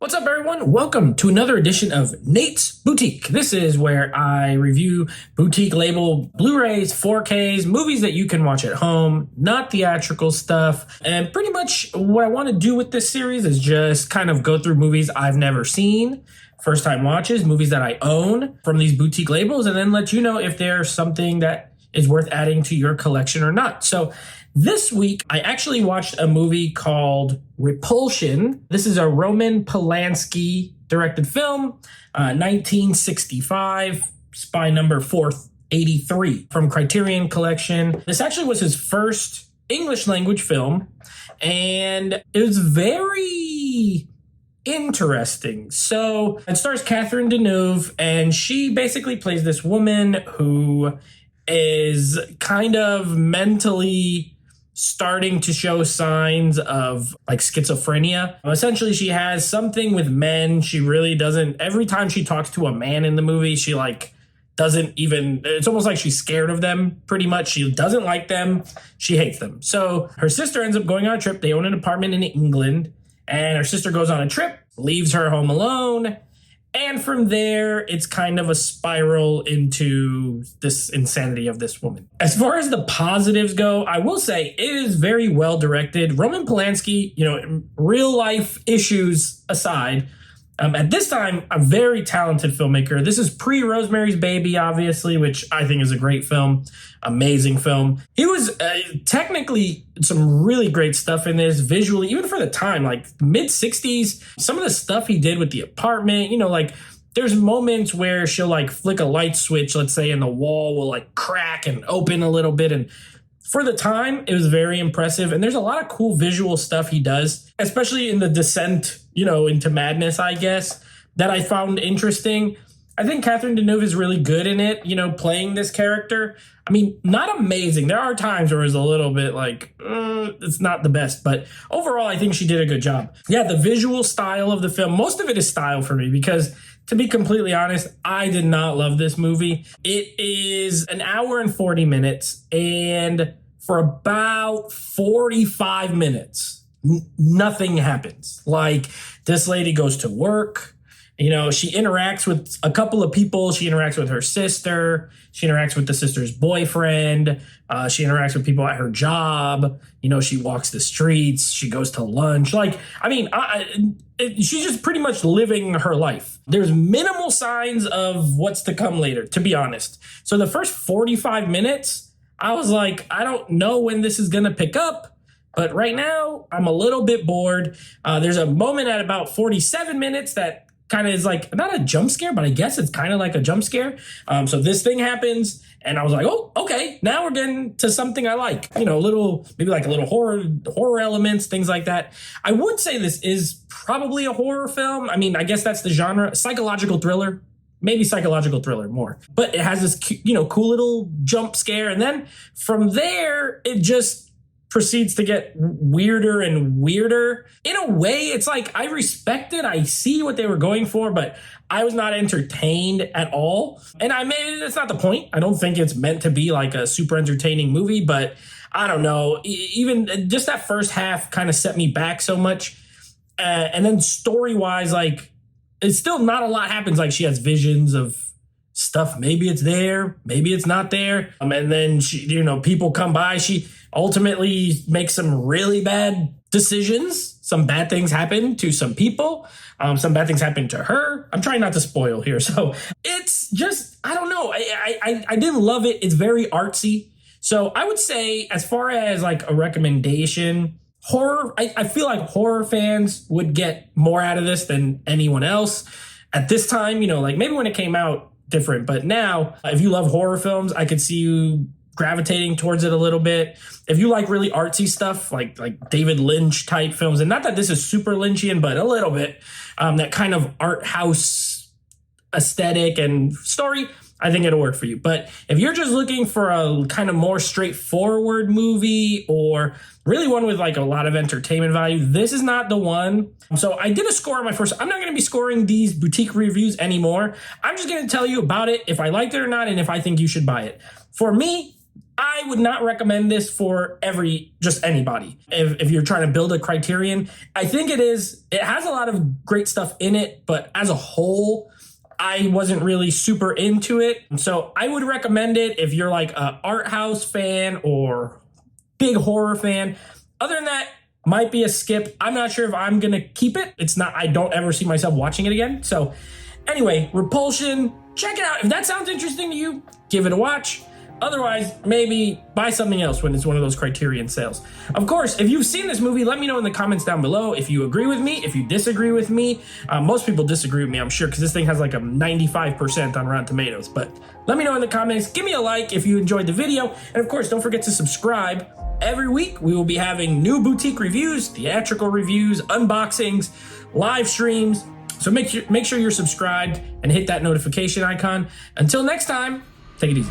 What's up, everyone? Welcome to another edition of Nate's Boutique. This is where I review boutique label Blu-rays, 4Ks, movies that you can watch at home, not theatrical stuff. And pretty much what I want to do with this series is just kind of go through movies I've never seen, first time watches, movies that I own from these boutique labels, and then let you know if there's something that is worth adding to your collection or not. So this week, I actually watched a movie called Repulsion. This is a Roman Polanski directed film, 1965, spy number 483 from Criterion Collection. This actually was his first English language film, and it was very interesting. So it stars Catherine Deneuve, and she basically plays this woman who is kind of mentally starting to show signs of like schizophrenia. Essentially, she has something with men. She really doesn't, every time she talks to a man in the movie, she like doesn't even, it's almost like she's scared of them pretty much. She doesn't like them. She hates them. So her sister ends up going on a trip. They own an apartment in England, and her sister goes on a trip, leaves her home alone. And from there, it's kind of a spiral into this insanity of this woman. As far as the positives go, I will say it is very well directed. Roman Polanski, real life issues aside, at this time, a very talented filmmaker. This is pre-Rosemary's Baby, obviously, which I think is a great film. Amazing film. He was technically some really great stuff in this visually, even for the time, like mid 60s. Some of the stuff he did with the apartment, like there's moments where she'll like flick a light switch, let's say, and the wall will like crack and open a little bit. And for the time, it was very impressive. And there's a lot of cool visual stuff he does, especially in the descent, into madness, I guess, that I found interesting. I think Catherine Deneuve is really good in it, playing this character. I mean, not amazing. There are times where it's a little bit like, it's not the best. But overall, I think she did a good job. Yeah, the visual style of the film, most of it is style for me because, to be completely honest, I did not love this movie. It is an hour and 40 minutes. And for about 45 minutes, nothing happens. Like, this lady goes to work. She interacts with a couple of people. She interacts with her sister. She interacts with the sister's boyfriend. She interacts with people at her job. She walks the streets. She goes to lunch. She's just pretty much living her life. There's minimal signs of what's to come later, to be honest. So the first 45 minutes, I was like, I don't know when this is going to pick up. But right now, I'm a little bit bored. There's a moment at about 47 minutes that kind of is like, not a jump scare, but I guess it's kind of like a jump scare. So this thing happens, and I was like, oh, okay, now we're getting to something I like. Maybe a little horror elements, things like that. I would say this is probably a horror film. I mean, I guess that's the genre. Psychological thriller. Maybe psychological thriller more. But it has this, cool little jump scare. And then from there, it just proceeds to get weirder and weirder. In a way, it's like I respect it. I see what they were going for, but I was not entertained at all. And that's not the point. I don't think it's meant to be like a super entertaining movie, but I don't know. Even just that first half kind of set me back so much. And then story-wise, like, it's still not a lot happens. Like, she has visions of stuff. Maybe it's there, maybe it's not there. And then people come by. She ultimately makes some really bad decisions. Some bad things happen to some people. Some bad things happen to her. I'm trying not to spoil here. So it's just, I don't know. I didn't love it. It's very artsy. So I would say, as far as like a recommendation, horror, I feel like horror fans would get more out of this than anyone else at this time. Like maybe when it came out, different. But now, if you love horror films, I could see you gravitating towards it a little bit. If you like really artsy stuff, like David Lynch type films, and not that this is super Lynchian, but a little bit, that kind of art house aesthetic and story, I think it'll work for you. But if you're just looking for a kind of more straightforward movie, or really one with like a lot of entertainment value, this is not the one. So I did a score on my first. I'm not going to be scoring these boutique reviews anymore. I'm just going to tell you about it, if I liked it or not, and if I think you should buy it. For me, I would not recommend this for just anybody. If you're trying to build a Criterion, I think it has a lot of great stuff in it, but as a whole, I wasn't really super into it. So I would recommend it if you're like an art house fan or big horror fan. Other than that, might be a skip. I'm not sure if I'm going to keep it. I don't ever see myself watching it again. So anyway, Repulsion, check it out. If that sounds interesting to you, give it a watch. Otherwise, maybe buy something else when it's one of those Criterion sales. Of course, if you've seen this movie, let me know in the comments down below if you agree with me, if you disagree with me. Most people disagree with me, I'm sure, because this thing has like a 95% on Rotten Tomatoes. But let me know in the comments. Give me a like if you enjoyed the video. And of course, don't forget to subscribe. Every week, we will be having new boutique reviews, theatrical reviews, unboxings, live streams. So make sure you're subscribed and hit that notification icon. Until next time, take it easy.